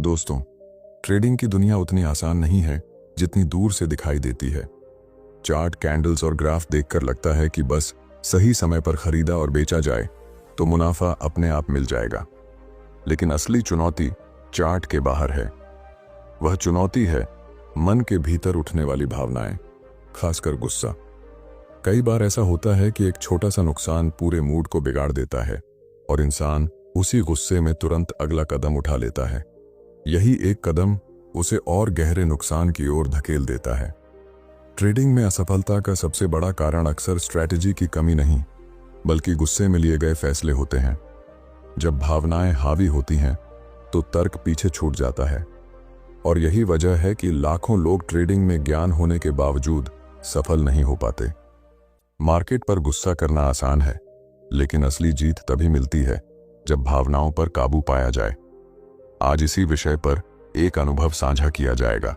दोस्तों, ट्रेडिंग की दुनिया उतनी आसान नहीं है जितनी दूर से दिखाई देती है। चार्ट, कैंडल्स और ग्राफ देखकर लगता है कि बस सही समय पर खरीदा और बेचा जाए तो मुनाफा अपने आप मिल जाएगा। लेकिन असली चुनौती चार्ट के बाहर है। वह चुनौती है मन के भीतर उठने वाली भावनाएं, खासकर गुस्सा। कई बार ऐसा होता है कि एक छोटा सा नुकसान पूरे मूड को बिगाड़ देता है और इंसान उसी गुस्से में तुरंत अगला कदम उठा लेता है। यही एक कदम उसे और गहरे नुकसान की ओर धकेल देता है। ट्रेडिंग में असफलता का सबसे बड़ा कारण अक्सर स्ट्रैटेजी की कमी नहीं, बल्कि गुस्से में लिए गए फैसले होते हैं। जब भावनाएं हावी होती हैं तो तर्क पीछे छूट जाता है, और यही वजह है कि लाखों लोग ट्रेडिंग में ज्ञान होने के बावजूद सफल नहीं हो पाते। मार्केट पर गुस्सा करना आसान है, लेकिन असली जीत तभी मिलती है जब भावनाओं पर काबू पाया जाए। आज इसी विषय पर एक अनुभव साझा किया जाएगा,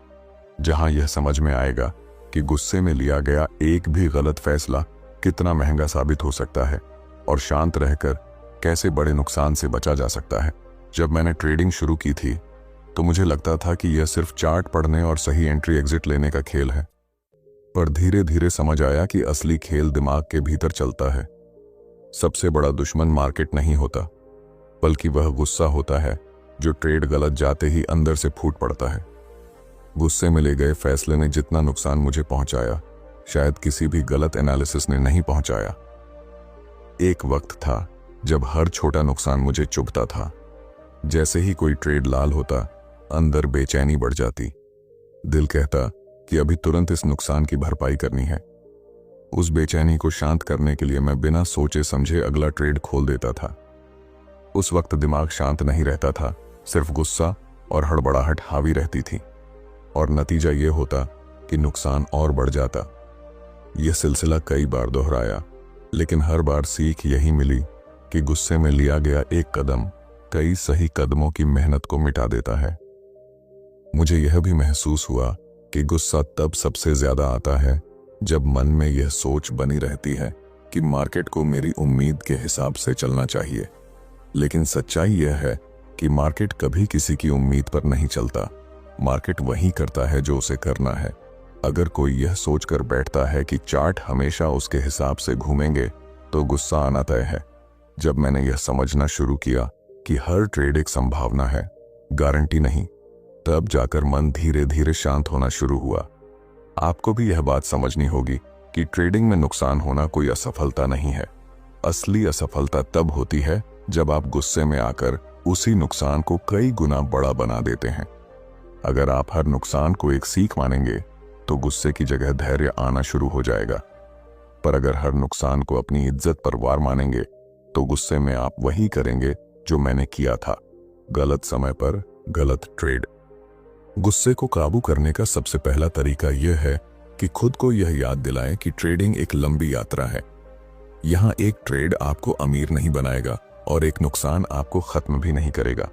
जहां यह समझ में आएगा कि गुस्से में लिया गया एक भी गलत फैसला कितना महंगा साबित हो सकता है और शांत रहकर कैसे बड़े नुकसान से बचा जा सकता है। जब मैंने ट्रेडिंग शुरू की थी तो मुझे लगता था कि यह सिर्फ चार्ट पढ़ने और सही एंट्री एग्जिट लेने का खेल है, पर धीरे धीरे समझ आया कि असली खेल दिमाग के भीतर चलता है। सबसे बड़ा दुश्मन मार्केट नहीं होता, बल्कि वह गुस्सा होता है जो ट्रेड गलत जाते ही अंदर से फूट पड़ता है। गुस्से में ले गए फैसले ने जितना नुकसान मुझे पहुंचाया, शायद किसी भी गलत एनालिसिस ने नहीं पहुंचाया। एक वक्त था जब हर छोटा नुकसान मुझे चुभता था। जैसे ही कोई ट्रेड लाल होता, अंदर बेचैनी बढ़ जाती। दिल कहता कि अभी तुरंत इस नुकसान की भरपाई करनी है। उस बेचैनी को शांत करने के लिए मैं बिना सोचे समझे अगला ट्रेड खोल देता था। उस वक्त दिमाग शांत नहीं रहता था, सिर्फ गुस्सा और हड़बड़ाहट हावी रहती थी, और नतीजा ये होता कि नुकसान और बढ़ जाता। यह सिलसिला कई बार दोहराया, लेकिन हर बार सीख यही मिली कि गुस्से में लिया गया एक कदम कई सही कदमों की मेहनत को मिटा देता है। मुझे यह भी महसूस हुआ कि गुस्सा तब सबसे ज्यादा आता है जब मन में यह सोच बनी रहती है कि मार्केट को मेरी उम्मीद के हिसाब से चलना चाहिए। लेकिन सच्चाई यह है कि मार्केट कभी किसी की उम्मीद पर नहीं चलता। मार्केट वही करता है जो उसे करना है। अगर कोई यह सोचकर बैठता है कि चार्ट हमेशा उसके हिसाब से घूमेंगे, तो गुस्सा आना तय है। जब मैंने यह समझना शुरू किया कि हर ट्रेड एक संभावना है, गारंटी नहीं, तब जाकर मन धीरे धीरे शांत होना शुरू हुआ। आपको भी यह बात समझनी होगी कि ट्रेडिंग में नुकसान होना कोई असफलता नहीं है। असली असफलता तब होती है जब आप गुस्से में आकर उसी नुकसान को कई गुना बड़ा बना देते हैं। अगर आप हर नुकसान को एक सीख मानेंगे तो गुस्से की जगह धैर्य आना शुरू हो जाएगा। पर अगर हर नुकसान को अपनी इज्जत पर वार मानेंगे तो गुस्से में आप वही करेंगे जो मैंने किया था, गलत समय पर गलत ट्रेड। गुस्से को काबू करने का सबसे पहला तरीका यह है कि खुद को यह याद दिलाएं कि ट्रेडिंग एक लंबी यात्रा है। यहां एक ट्रेड आपको अमीर नहीं बनाएगा और एक नुकसान आपको खत्म भी नहीं करेगा।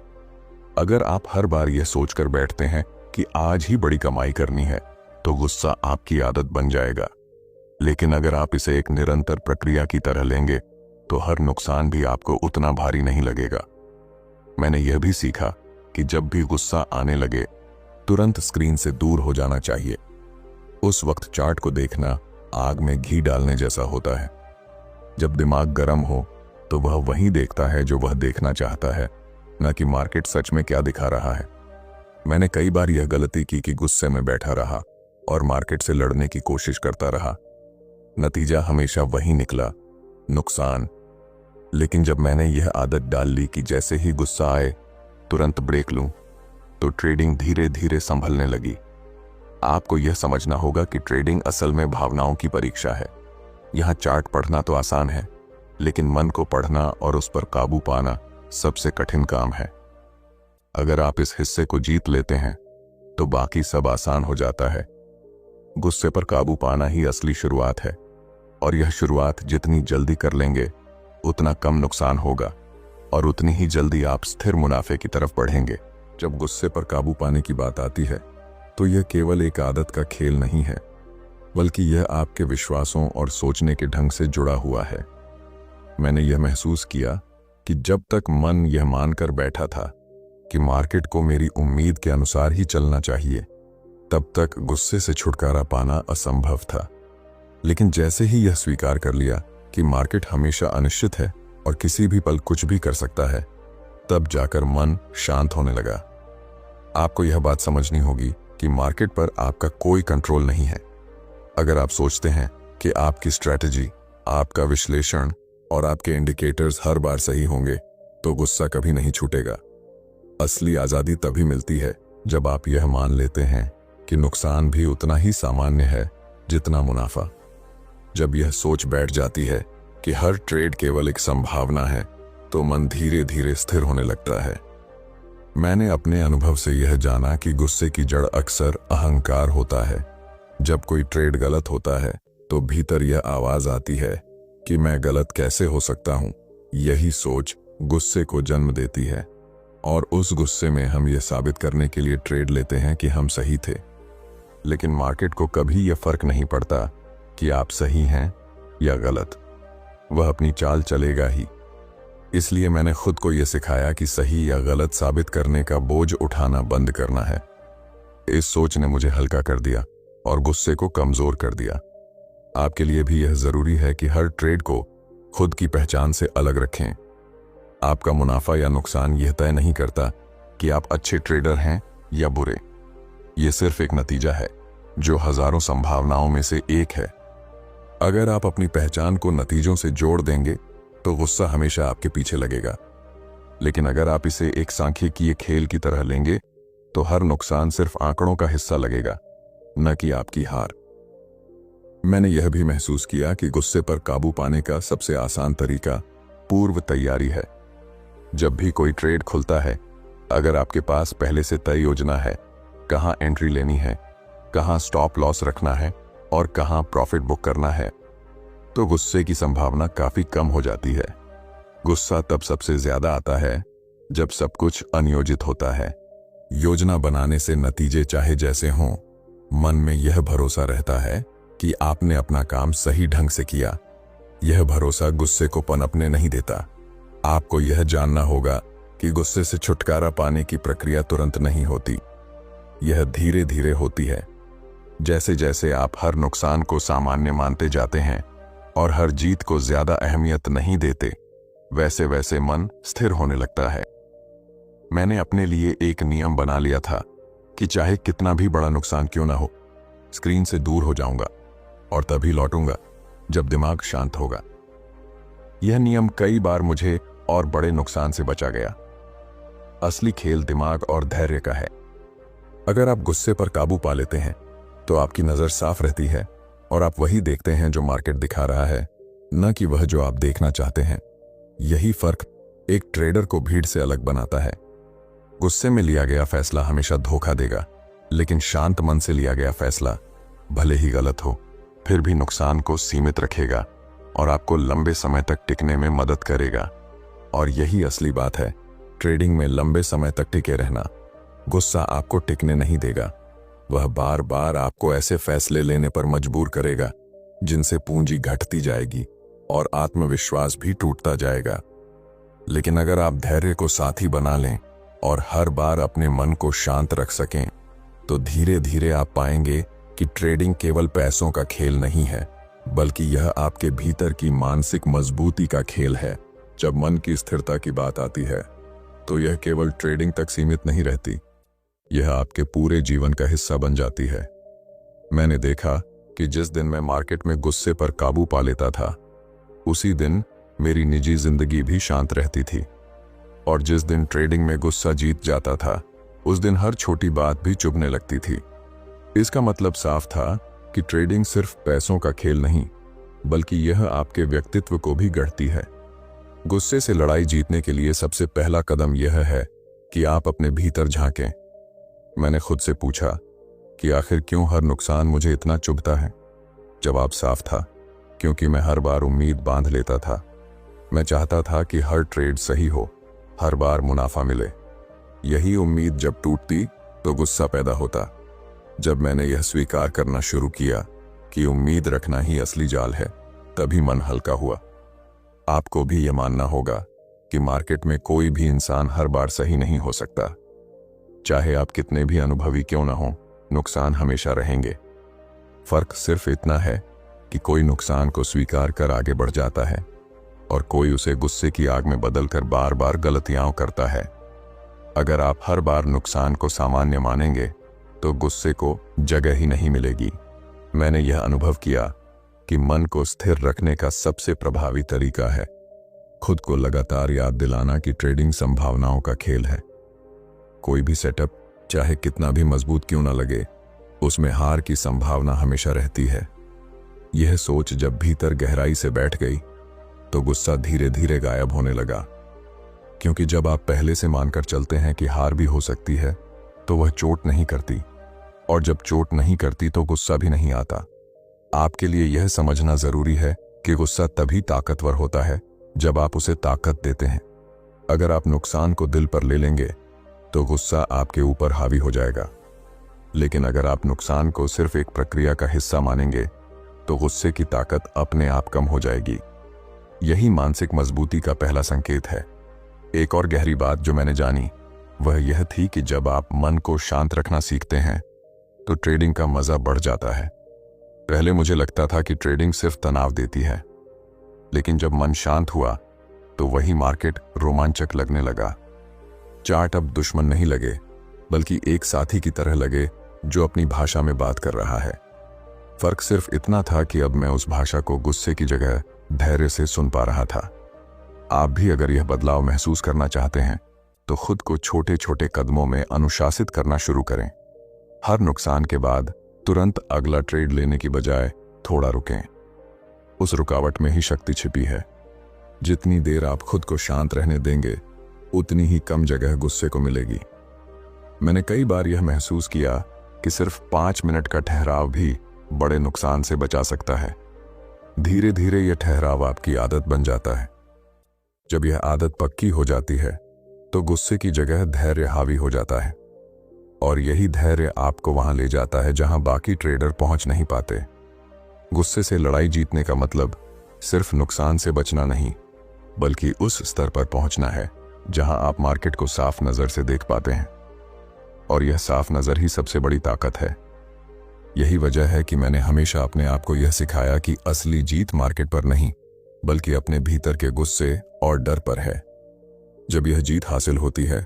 अगर आप हर बार यह सोचकर बैठते हैं कि आज ही बड़ी कमाई करनी है, तो गुस्सा आपकी आदत बन जाएगा। लेकिन अगर आप इसे एक निरंतर प्रक्रिया की तरह लेंगे, तो हर नुकसान भी आपको उतना भारी नहीं लगेगा। मैंने यह भी सीखा कि जब भी गुस्सा आने लगे, तुरंत स्क्रीन से दूर हो जाना चाहिए। उस वक्त चार्ट को देखना आग में घी डालने जैसा होता है। जब दिमाग गर्म हो तो वह वही देखता है जो वह देखना चाहता है, न कि मार्केट सच में क्या दिखा रहा है। मैंने कई बार यह गलती की कि गुस्से में बैठा रहा और मार्केट से लड़ने की कोशिश करता रहा। नतीजा हमेशा वही निकला, नुकसान। लेकिन जब मैंने यह आदत डाल ली कि जैसे ही गुस्सा आए तुरंत ब्रेक लूं, तो ट्रेडिंग धीरे धीरे संभलने लगी। आपको यह समझना होगा कि ट्रेडिंग असल में भावनाओं की परीक्षा है। यहां चार्ट पढ़ना तो आसान है, लेकिन मन को पढ़ना और उस पर काबू पाना सबसे कठिन काम है। अगर आप इस हिस्से को जीत लेते हैं तो बाकी सब आसान हो जाता है। गुस्से पर काबू पाना ही असली शुरुआत है, और यह शुरुआत जितनी जल्दी कर लेंगे उतना कम नुकसान होगा और उतनी ही जल्दी आप स्थिर मुनाफे की तरफ बढ़ेंगे। जब गुस्से पर काबू पाने की बात आती है तो यह केवल एक आदत का खेल नहीं है, बल्कि यह आपके विश्वासों और सोचने के ढंग से जुड़ा हुआ है। मैंने यह महसूस किया कि जब तक मन यह मानकर बैठा था कि मार्केट को मेरी उम्मीद के अनुसार ही चलना चाहिए, तब तक गुस्से से छुटकारा पाना असंभव था। लेकिन जैसे ही यह स्वीकार कर लिया कि मार्केट हमेशा अनिश्चित है और किसी भी पल कुछ भी कर सकता है, तब जाकर मन शांत होने लगा। आपको यह बात समझनी होगी कि मार्केट पर आपका कोई कंट्रोल नहीं है। अगर आप सोचते हैं कि आपकी स्ट्रैटेजी, आपका विश्लेषण और आपके इंडिकेटर्स हर बार सही होंगे, तो गुस्सा कभी नहीं छूटेगा। असली आजादी तभी मिलती है जब आप यह मान लेते हैं कि नुकसान भी उतना ही सामान्य है जितना मुनाफा। जब यह सोच बैठ जाती है कि हर ट्रेड केवल एक संभावना है, तो मन धीरे धीरे स्थिर होने लगता है। मैंने अपने अनुभव से यह जाना कि गुस्से की जड़ अक्सर अहंकार होता है। जब कोई ट्रेड गलत होता है तो भीतर यह आवाज आती है कि मैं गलत कैसे हो सकता हूं। यही सोच गुस्से को जन्म देती है और उस गुस्से में हम यह साबित करने के लिए ट्रेड लेते हैं कि हम सही थे। लेकिन मार्केट को कभी यह फर्क नहीं पड़ता कि आप सही हैं या गलत, वह अपनी चाल चलेगा ही। इसलिए मैंने खुद को यह सिखाया कि सही या गलत साबित करने का बोझ उठाना बंद करना है। इस सोच ने मुझे हल्का कर दिया और गुस्से को कमजोर कर दिया। आपके लिए भी यह जरूरी है कि हर ट्रेड को खुद की पहचान से अलग रखें। आपका मुनाफा या नुकसान यह तय नहीं करता कि आप अच्छे ट्रेडर हैं या बुरे। यह सिर्फ एक नतीजा है जो हजारों संभावनाओं में से एक है। अगर आप अपनी पहचान को नतीजों से जोड़ देंगे तो गुस्सा हमेशा आपके पीछे लगेगा। लेकिन अगर आप इसे एक सांख्यिकीय खेल की तरह लेंगे तो हर नुकसान सिर्फ आंकड़ों का हिस्सा लगेगा, न कि आपकी हार। मैंने यह भी महसूस किया कि गुस्से पर काबू पाने का सबसे आसान तरीका पूर्व तैयारी है। जब भी कोई ट्रेड खुलता है, अगर आपके पास पहले से तय योजना है, कहां एंट्री लेनी है, कहां स्टॉप लॉस रखना है और कहां प्रॉफिट बुक करना है, तो गुस्से की संभावना काफी कम हो जाती है। गुस्सा तब सबसे ज्यादा आता है जब सब कुछ अनियोजित होता है। योजना बनाने से नतीजे चाहे जैसे हों, मन में यह भरोसा रहता है कि आपने अपना काम सही ढंग से किया। यह भरोसा गुस्से को पनपने नहीं देता। आपको यह जानना होगा कि गुस्से से छुटकारा पाने की प्रक्रिया तुरंत नहीं होती, यह धीरे धीरे होती है। जैसे जैसे आप हर नुकसान को सामान्य मानते जाते हैं और हर जीत को ज्यादा अहमियत नहीं देते, वैसे वैसे मन स्थिर होने लगता है। मैंने अपने लिए एक नियम बना लिया था कि चाहे कितना भी बड़ा नुकसान क्यों ना हो, स्क्रीन से दूर हो जाऊंगा और तभी लौटूंगा जब दिमाग शांत होगा। यह नियम कई बार मुझे और बड़े नुकसान से बचा गया। असली खेल दिमाग और धैर्य का है। अगर आप गुस्से पर काबू पा लेते हैं तो आपकी नजर साफ रहती है और आप वही देखते हैं जो मार्केट दिखा रहा है, न कि वह जो आप देखना चाहते हैं। यही फर्क एक ट्रेडर को भीड़ से अलग बनाता है। गुस्से में लिया गया फैसला हमेशा धोखा देगा, लेकिन शांत मन से लिया गया फैसला भले ही गलत हो, फिर भी नुकसान को सीमित रखेगा और आपको लंबे समय तक टिकने में मदद करेगा। और यही असली बात है, ट्रेडिंग में लंबे समय तक टिके रहना। गुस्सा आपको टिकने नहीं देगा, वह बार बार आपको ऐसे फैसले लेने पर मजबूर करेगा जिनसे पूंजी घटती जाएगी और आत्मविश्वास भी टूटता जाएगा। लेकिन अगर आप धैर्य को साथी बना लें और हर बार अपने मन को शांत रख सकें, तो धीरे धीरे आप पाएंगे कि ट्रेडिंग केवल पैसों का खेल नहीं है, बल्कि यह आपके भीतर की मानसिक मजबूती का खेल है। जब मन की स्थिरता की बात आती है, तो यह केवल ट्रेडिंग तक सीमित नहीं रहती, यह आपके पूरे जीवन का हिस्सा बन जाती है। मैंने देखा कि जिस दिन मैं मार्केट में गुस्से पर काबू पा लेता था, उसी दिन मेरी निजी जिंदगी भी शांत रहती थी। और जिस दिन ट्रेडिंग में गुस्सा जीत जाता था, उस दिन हर छोटी बात भी चुभने लगती थी। इसका मतलब साफ था कि ट्रेडिंग सिर्फ पैसों का खेल नहीं, बल्कि यह आपके व्यक्तित्व को भी गढ़ती है। गुस्से से लड़ाई जीतने के लिए सबसे पहला कदम यह है कि आप अपने भीतर झांकें। मैंने खुद से पूछा कि आखिर क्यों हर नुकसान मुझे इतना चुभता है। जवाब साफ था, क्योंकि मैं हर बार उम्मीद बांध लेता था। मैं चाहता था कि हर ट्रेड सही हो, हर बार मुनाफा मिले। यही उम्मीद जब टूटती तो गुस्सा पैदा होता। जब मैंने यह स्वीकार करना शुरू किया कि उम्मीद रखना ही असली जाल है, तभी मन हल्का हुआ। आपको भी यह मानना होगा कि मार्केट में कोई भी इंसान हर बार सही नहीं हो सकता। चाहे आप कितने भी अनुभवी क्यों ना हो, नुकसान हमेशा रहेंगे। फर्क सिर्फ इतना है कि कोई नुकसान को स्वीकार कर आगे बढ़ जाता है और कोई उसे गुस्से की आग में बदलकर बार बार गलतियां करता है। अगर आप हर बार नुकसान को सामान्य मानेंगे तो गुस्से को जगह ही नहीं मिलेगी। मैंने यह अनुभव किया कि मन को स्थिर रखने का सबसे प्रभावी तरीका है खुद को लगातार याद दिलाना कि ट्रेडिंग संभावनाओं का खेल है। कोई भी सेटअप चाहे कितना भी मजबूत क्यों ना लगे, उसमें हार की संभावना हमेशा रहती है। यह सोच जब भीतर गहराई से बैठ गई तो गुस्सा धीरे धीरे गायब होने लगा, क्योंकि जब आप पहले से मानकर चलते हैं कि हार भी हो सकती है तो वह चोट नहीं करती, और जब चोट नहीं करती तो गुस्सा भी नहीं आता। आपके लिए यह समझना जरूरी है कि गुस्सा तभी ताकतवर होता है जब आप उसे ताकत देते हैं। अगर आप नुकसान को दिल पर ले लेंगे तो गुस्सा आपके ऊपर हावी हो जाएगा, लेकिन अगर आप नुकसान को सिर्फ एक प्रक्रिया का हिस्सा मानेंगे तो गुस्से की ताकत अपने आप कम हो जाएगी। यही मानसिक मजबूती का पहला संकेत है। एक और गहरी बात जो मैंने जानी वह यह थी कि जब आप मन को शांत रखना सीखते हैं तो ट्रेडिंग का मजा बढ़ जाता है। पहले मुझे लगता था कि ट्रेडिंग सिर्फ तनाव देती है, लेकिन जब मन शांत हुआ तो वही मार्केट रोमांचक लगने लगा। चार्ट अब दुश्मन नहीं लगे, बल्कि एक साथी की तरह लगे जो अपनी भाषा में बात कर रहा है। फर्क सिर्फ इतना था कि अब मैं उस भाषा को गुस्से की जगह धैर्य से सुन पा रहा था। आप भी अगर यह बदलाव महसूस करना चाहते हैं तो खुद को छोटे छोटे कदमों में अनुशासित करना शुरू करें। हर नुकसान के बाद तुरंत अगला ट्रेड लेने की बजाय थोड़ा रुकें। उस रुकावट में ही शक्ति छिपी है। जितनी देर आप खुद को शांत रहने देंगे उतनी ही कम जगह गुस्से को मिलेगी। मैंने कई बार यह महसूस किया कि सिर्फ 5 मिनट का ठहराव भी बड़े नुकसान से बचा सकता है। धीरे धीरे यह ठहराव आपकी आदत बन जाता है। जब यह आदत पक्की हो जाती है तो गुस्से की जगह धैर्य हावी हो जाता है, और यही धैर्य आपको वहां ले जाता है जहां बाकी ट्रेडर पहुंच नहीं पाते। गुस्से से लड़ाई जीतने का मतलब सिर्फ नुकसान से बचना नहीं, बल्कि उस स्तर पर पहुंचना है जहां आप मार्केट को साफ नजर से देख पाते हैं, और यह साफ नजर ही सबसे बड़ी ताकत है। यही वजह है कि मैंने हमेशा अपने आप को यह सिखाया कि असली जीत मार्केट पर नहीं, बल्कि अपने भीतर के गुस्से और डर पर है। जब यह जीत हासिल होती है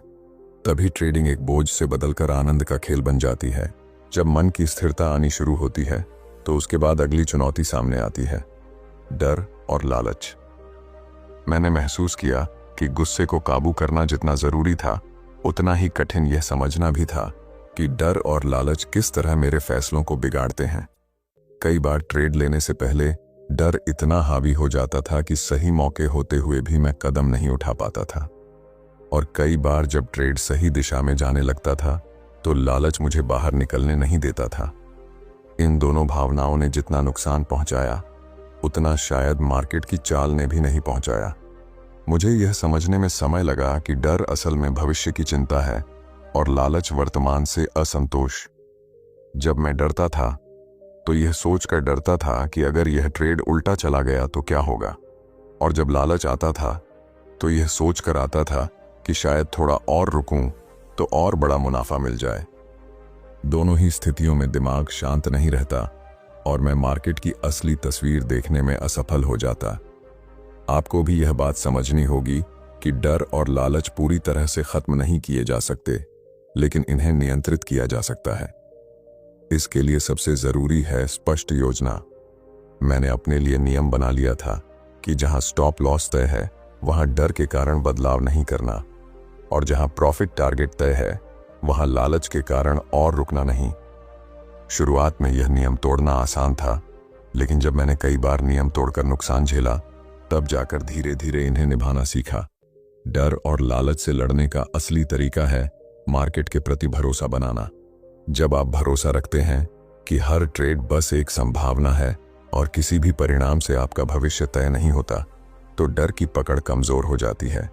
तभी ट्रेडिंग एक बोझ से बदलकर आनंद का खेल बन जाती है। जब मन की स्थिरता आनी शुरू होती है तो उसके बाद अगली चुनौती सामने आती है, डर और लालच। मैंने महसूस किया कि गुस्से को काबू करना जितना जरूरी था उतना ही कठिन यह समझना भी था कि डर और लालच किस तरह मेरे फैसलों को बिगाड़ते हैं। कई बार ट्रेड लेने से पहले डर इतना हावी हो जाता था कि सही मौके होते हुए भी मैं कदम नहीं उठा पाता था, और कई बार जब ट्रेड सही दिशा में जाने लगता था तो लालच मुझे बाहर निकलने नहीं देता था। इन दोनों भावनाओं ने जितना नुकसान पहुंचाया उतना शायद मार्केट की चाल ने भी नहीं पहुंचाया। मुझे यह समझने में समय लगा कि डर असल में भविष्य की चिंता है और लालच वर्तमान से असंतोष। जब मैं डरता था तो यह सोचकर डरता था कि अगर यह ट्रेड उल्टा चला गया तो क्या होगा, और जब लालच आता था तो यह सोचकर आता था कि शायद थोड़ा और रुकूं तो और बड़ा मुनाफा मिल जाए। दोनों ही स्थितियों में दिमाग शांत नहीं रहता और मैं मार्केट की असली तस्वीर देखने में असफल हो जाता। आपको भी यह बात समझनी होगी कि डर और लालच पूरी तरह से खत्म नहीं किए जा सकते, लेकिन इन्हें नियंत्रित किया जा सकता है। इसके लिए सबसे जरूरी है स्पष्ट योजना। मैंने अपने लिए नियम बना लिया था कि जहां स्टॉप लॉस तय है वहां डर के कारण बदलाव नहीं करना, और जहां प्रॉफिट टारगेट तय है वहां लालच के कारण और रुकना नहीं। शुरुआत में यह नियम तोड़ना आसान था, लेकिन जब मैंने कई बार नियम तोड़कर नुकसान झेला तब जाकर धीरे धीरे इन्हें निभाना सीखा। डर और लालच से लड़ने का असली तरीका है मार्केट के प्रति भरोसा बनाना। जब आप भरोसा रखते हैं कि हर ट्रेड बस एक संभावना है और किसी भी परिणाम से आपका भविष्य तय नहीं होता, तो डर की पकड़ कमजोर हो जाती है।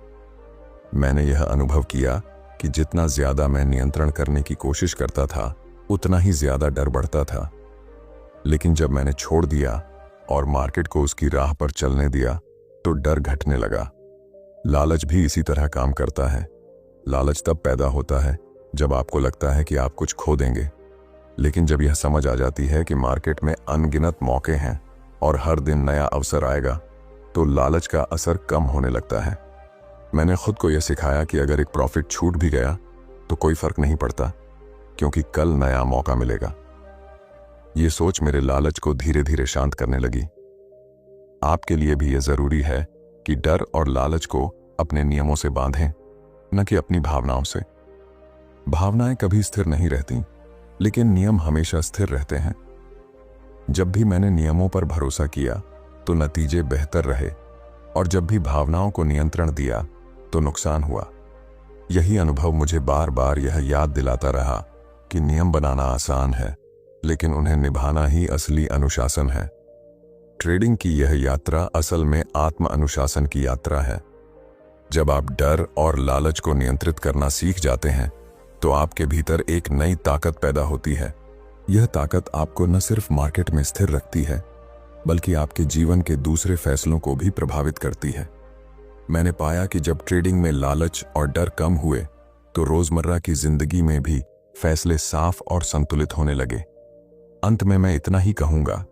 मैंने यह अनुभव किया कि जितना ज्यादा मैं नियंत्रण करने की कोशिश करता था उतना ही ज्यादा डर बढ़ता था, लेकिन जब मैंने छोड़ दिया और मार्केट को उसकी राह पर चलने दिया तो डर घटने लगा। लालच भी इसी तरह काम करता है। लालच तब पैदा होता है जब आपको लगता है कि आप कुछ खो देंगे। लेकिन जब यह समझ आ जाती है कि मार्केट में अनगिनत मौके हैं और हर दिन नया अवसर आएगा, तो लालच का असर कम होने लगता है। मैंने खुद को यह सिखाया कि अगर एक प्रॉफिट छूट भी गया तो कोई फर्क नहीं पड़ता, क्योंकि कल नया मौका मिलेगा। ये सोच मेरे लालच को धीरे धीरे शांत करने लगी। आपके लिए भी यह जरूरी है कि डर और लालच को अपने नियमों से बांधें, न कि अपनी भावनाओं से। भावनाएं कभी स्थिर नहीं रहती, लेकिन नियम हमेशा स्थिर रहते हैं। जब भी मैंने नियमों पर भरोसा किया तो नतीजे बेहतर रहे, और जब भी भावनाओं को नियंत्रण दिया तो नुकसान हुआ। यही अनुभव मुझे बार बार यह याद दिलाता रहा कि नियम बनाना आसान है, लेकिन उन्हें निभाना ही असली अनुशासन है। ट्रेडिंग की यह यात्रा असल में आत्म अनुशासन की यात्रा है। जब आप डर और लालच को नियंत्रित करना सीख जाते हैं तो आपके भीतर एक नई ताकत पैदा होती है। यह ताकत आपको न सिर्फ मार्केट में स्थिर रखती है, बल्कि आपके जीवन के दूसरे फैसलों को भी प्रभावित करती है। मैंने पाया कि जब ट्रेडिंग में लालच और डर कम हुए तो रोजमर्रा की जिंदगी में भी फैसले साफ और संतुलित होने लगे। अंत में मैं इतना ही कहूंगा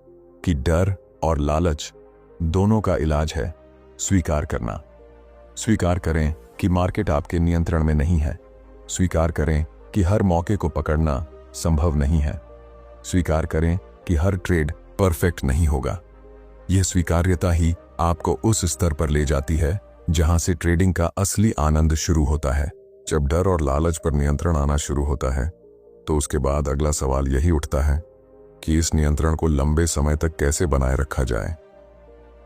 कि डर और लालच दोनों का इलाज है स्वीकार करना। स्वीकार करें कि मार्केट आपके नियंत्रण में नहीं है। स्वीकार करें कि हर मौके को पकड़ना संभव नहीं है। स्वीकार करें कि हर ट्रेड परफेक्ट नहीं होगा। यह स्वीकार्यता ही आपको उस स्तर पर ले जाती है जहां से ट्रेडिंग का असली आनंद शुरू होता है। जब डर और लालच पर नियंत्रण आना शुरू होता है तो उसके बाद अगला सवाल यही उठता है कि इस नियंत्रण को लंबे समय तक कैसे बनाए रखा जाए।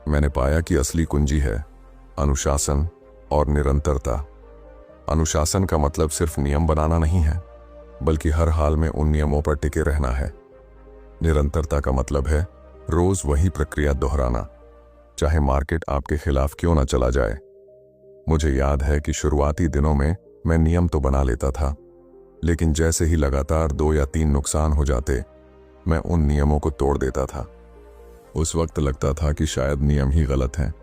मैंने पाया कि असली कुंजी है अनुशासन और निरंतरता। अनुशासन का मतलब सिर्फ नियम बनाना नहीं है, बल्कि हर हाल में उन नियमों पर टिके रहना है। निरंतरता का मतलब है रोज वही प्रक्रिया दोहराना, चाहे मार्केट आपके खिलाफ क्यों ना चला जाए। मुझे याद है कि शुरुआती दिनों में मैं नियम तो बना लेता था, लेकिन जैसे ही लगातार 2 या 3 नुकसान हो जाते, मैं उन नियमों को तोड़ देता था। उस वक्त लगता था कि शायद नियम ही गलत हैं,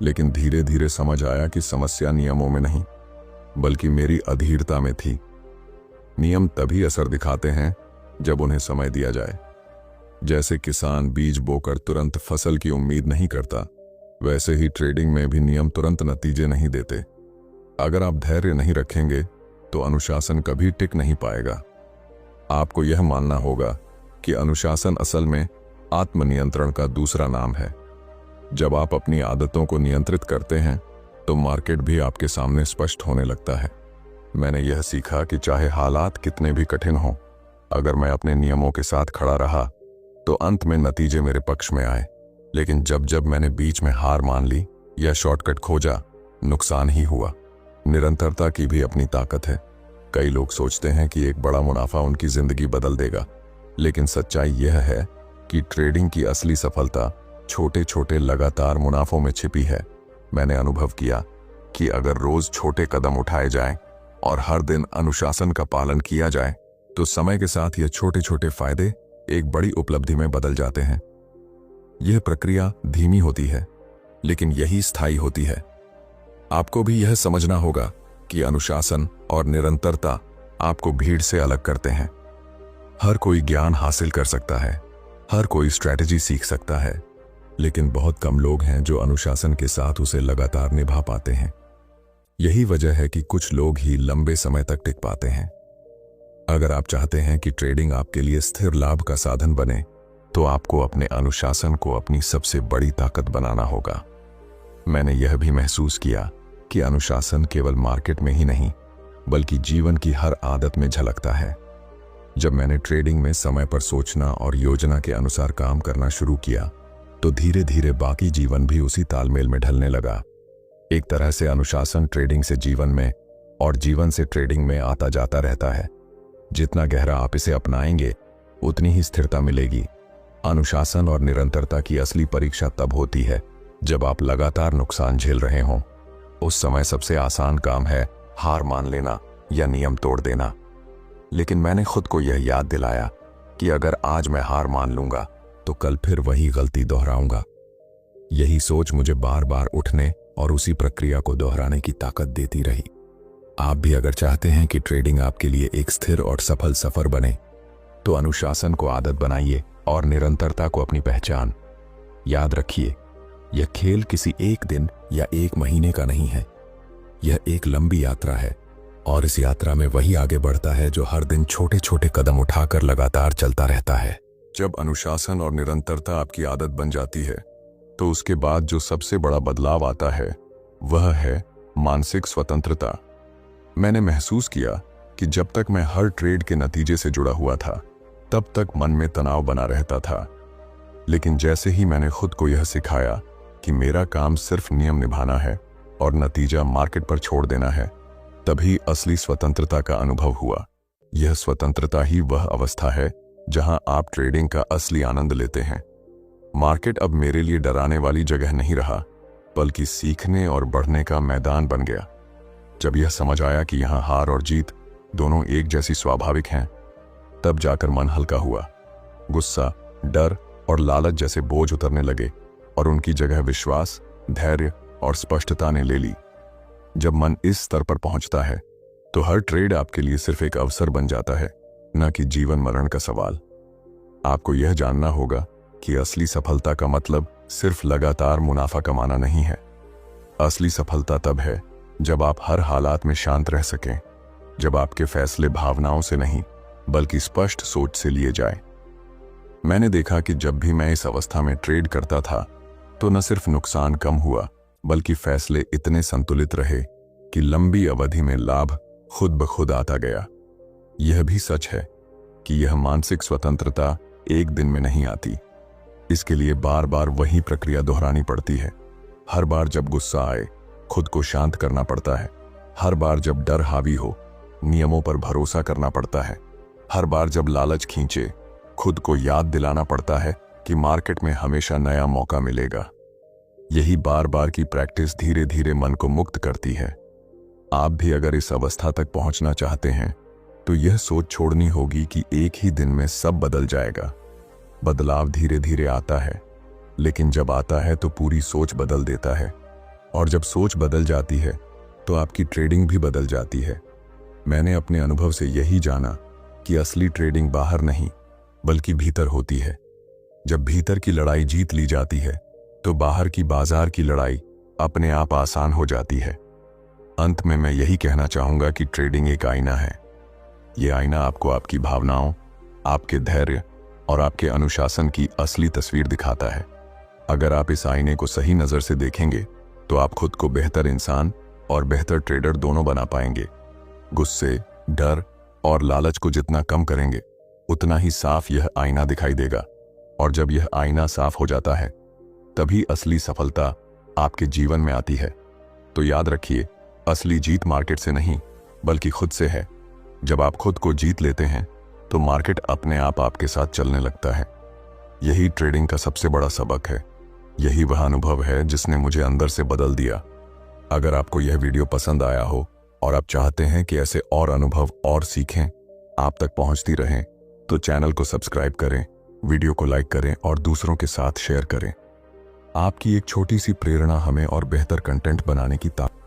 लेकिन धीरे धीरे समझ आया कि समस्या नियमों में नहीं, बल्कि मेरी अधीरता में थी। नियम तभी असर दिखाते हैं जब उन्हें समय दिया जाए। जैसे किसान बीज बोकर तुरंत फसल की उम्मीद नहीं करता, वैसे ही ट्रेडिंग में भी नियम तुरंत नतीजे नहीं देते। अगर आप धैर्य नहीं रखेंगे तो अनुशासन कभी टिक नहीं पाएगा। आपको यह मानना होगा कि अनुशासन असल में आत्मनियंत्रण का दूसरा नाम है। जब आप अपनी आदतों को नियंत्रित करते हैं तो मार्केट भी आपके सामने स्पष्ट होने लगता है। मैंने यह सीखा कि चाहे हालात कितने भी कठिन हों, अगर मैं अपने नियमों के साथ खड़ा रहा तो अंत में नतीजे मेरे पक्ष में आए। लेकिन जब जब मैंने बीच में हार मान ली या शॉर्टकट खोजा, नुकसान ही हुआ। निरंतरता की भी अपनी ताकत है। कई लोग सोचते हैं कि एक बड़ा मुनाफा उनकी जिंदगी बदल देगा, लेकिन सच्चाई यह है कि ट्रेडिंग की असली सफलता छोटे छोटे लगातार मुनाफों में छिपी है। मैंने अनुभव किया कि अगर रोज छोटे कदम उठाए जाएं और हर दिन अनुशासन का पालन किया जाए तो समय के साथ ये छोटे छोटे फायदे एक बड़ी उपलब्धि में बदल जाते हैं। यह प्रक्रिया धीमी होती है, लेकिन यही स्थायी होती है। आपको भी यह समझना होगा कि अनुशासन और निरंतरता आपको भीड़ से अलग करते हैं। हर कोई ज्ञान हासिल कर सकता है, हर कोई स्ट्रैटेजी सीख सकता है, लेकिन बहुत कम लोग हैं जो अनुशासन के साथ उसे लगातार निभा पाते हैं। यही वजह है कि कुछ लोग ही लंबे समय तक टिक पाते हैं। अगर आप चाहते हैं कि ट्रेडिंग आपके लिए स्थिर लाभ का साधन बने, तो आपको अपने अनुशासन को अपनी सबसे बड़ी ताकत बनाना होगा। मैंने यह भी महसूस किया कि अनुशासन केवल मार्केट में ही नहीं, बल्कि जीवन की हर आदत में झलकता है। जब मैंने ट्रेडिंग में समय पर सोचना और योजना के अनुसार काम करना शुरू किया, तो धीरे धीरे बाकी जीवन भी उसी तालमेल में ढलने लगा। एक तरह से अनुशासन ट्रेडिंग से जीवन में और जीवन से ट्रेडिंग में आता जाता रहता है। जितना गहरा आप इसे अपनाएंगे, उतनी ही स्थिरता मिलेगी। अनुशासन और निरंतरता की असली परीक्षा तब होती है जब आप लगातार नुकसान झेल रहे हों। उस समय सबसे आसान काम है हार मान लेना या नियम तोड़ देना। लेकिन मैंने खुद को यह याद दिलाया कि अगर आज मैं हार मान लूंगा तो कल फिर वही गलती दोहराऊंगा। यही सोच मुझे बार बार उठने और उसी प्रक्रिया को दोहराने की ताकत देती रही। आप भी अगर चाहते हैं कि ट्रेडिंग आपके लिए एक स्थिर और सफल सफर बने, तो अनुशासन को आदत बनाइए और निरंतरता को अपनी पहचान। याद रखिए, यह खेल किसी एक दिन या एक महीने का नहीं है। यह एक लंबी यात्रा है और इस यात्रा में वही आगे बढ़ता है जो हर दिन छोटे छोटे कदम उठाकर लगातार चलता रहता है। जब अनुशासन और निरंतरता आपकी आदत बन जाती है, तो उसके बाद जो सबसे बड़ा बदलाव आता है वह है मानसिक स्वतंत्रता। मैंने महसूस किया कि जब तक मैं हर ट्रेड के नतीजे से जुड़ा हुआ था, तब तक मन में तनाव बना रहता था। लेकिन जैसे ही मैंने खुद को यह सिखाया कि मेरा काम सिर्फ नियम निभाना है और नतीजा मार्केट पर छोड़ देना है, तभी असली स्वतंत्रता का अनुभव हुआ। यह स्वतंत्रता ही वह अवस्था है जहां आप ट्रेडिंग का असली आनंद लेते हैं। मार्केट अब मेरे लिए डराने वाली जगह नहीं रहा, बल्कि सीखने और बढ़ने का मैदान बन गया। जब यह समझ आया कि यहां हार और जीत दोनों एक जैसी स्वाभाविक हैं, तब जाकर मन हल्का हुआ। गुस्सा, डर और लालच जैसे बोझ उतरने लगे और उनकी जगह विश्वास, धैर्य और स्पष्टता ने ले ली। जब मन इस स्तर पर पहुंचता है, तो हर ट्रेड आपके लिए सिर्फ एक अवसर बन जाता है, न कि जीवन मरण का सवाल। आपको यह जानना होगा कि असली सफलता का मतलब सिर्फ लगातार मुनाफा कमाना नहीं है। असली सफलता तब है जब आप हर हालात में शांत रह सकें, जब आपके फैसले भावनाओं से नहीं बल्कि स्पष्ट सोच से लिए जाएं। मैंने देखा कि जब भी मैं इस अवस्था में ट्रेड करता था, तो न सिर्फ नुकसान कम हुआ, बल्कि फैसले इतने संतुलित रहे कि लंबी अवधि में लाभ खुद ब खुद आता गया। यह भी सच है कि यह मानसिक स्वतंत्रता एक दिन में नहीं आती। इसके लिए बार बार वही प्रक्रिया दोहरानी पड़ती है। हर बार जब गुस्सा आए, खुद को शांत करना पड़ता है। हर बार जब डर हावी हो, नियमों पर भरोसा करना पड़ता है। हर बार जब लालच खींचे, खुद को याद दिलाना पड़ता है कि मार्केट में हमेशा नया मौका मिलेगा। यही बार बार की प्रैक्टिस धीरे धीरे मन को मुक्त करती है। आप भी अगर इस अवस्था तक पहुंचना चाहते हैं, तो यह सोच छोड़नी होगी कि एक ही दिन में सब बदल जाएगा। बदलाव धीरे धीरे आता है, लेकिन जब आता है तो पूरी सोच बदल देता है। और जब सोच बदल जाती है, तो आपकी ट्रेडिंग भी बदल जाती है। मैंने अपने अनुभव से यही जाना कि असली ट्रेडिंग बाहर नहीं, बल्कि भीतर होती है। जब भीतर की लड़ाई जीत ली जाती है, तो बाहर की बाजार की लड़ाई अपने आप आसान हो जाती है। अंत में मैं यही कहना चाहूंगा कि ट्रेडिंग एक आईना है। यह आईना आपको आपकी भावनाओं, आपके धैर्य और आपके अनुशासन की असली तस्वीर दिखाता है। अगर आप इस आईने को सही नजर से देखेंगे, तो आप खुद को बेहतर इंसान और बेहतर ट्रेडर दोनों बना पाएंगे। गुस्से, डर और लालच को जितना कम करेंगे, उतना ही साफ यह आईना दिखाई देगा। और जब यह आईना साफ हो जाता है, तभी असली सफलता आपके जीवन में आती है। तो याद रखिए, असली जीत मार्केट से नहीं, बल्कि खुद से है। जब आप खुद को जीत लेते हैं, तो मार्केट अपने आप आपके साथ चलने लगता है। यही ट्रेडिंग का सबसे बड़ा सबक है। यही वह अनुभव है जिसने मुझे अंदर से बदल दिया। अगर आपको यह वीडियो पसंद आया हो और आप चाहते हैं कि ऐसे और अनुभव और सीखें आप तक पहुंचती रहें, तो चैनल को सब्सक्राइब करें, वीडियो को लाइक करें और दूसरों के साथ शेयर करें। आपकी एक छोटी सी प्रेरणा हमें और बेहतर कंटेंट बनाने की ताकत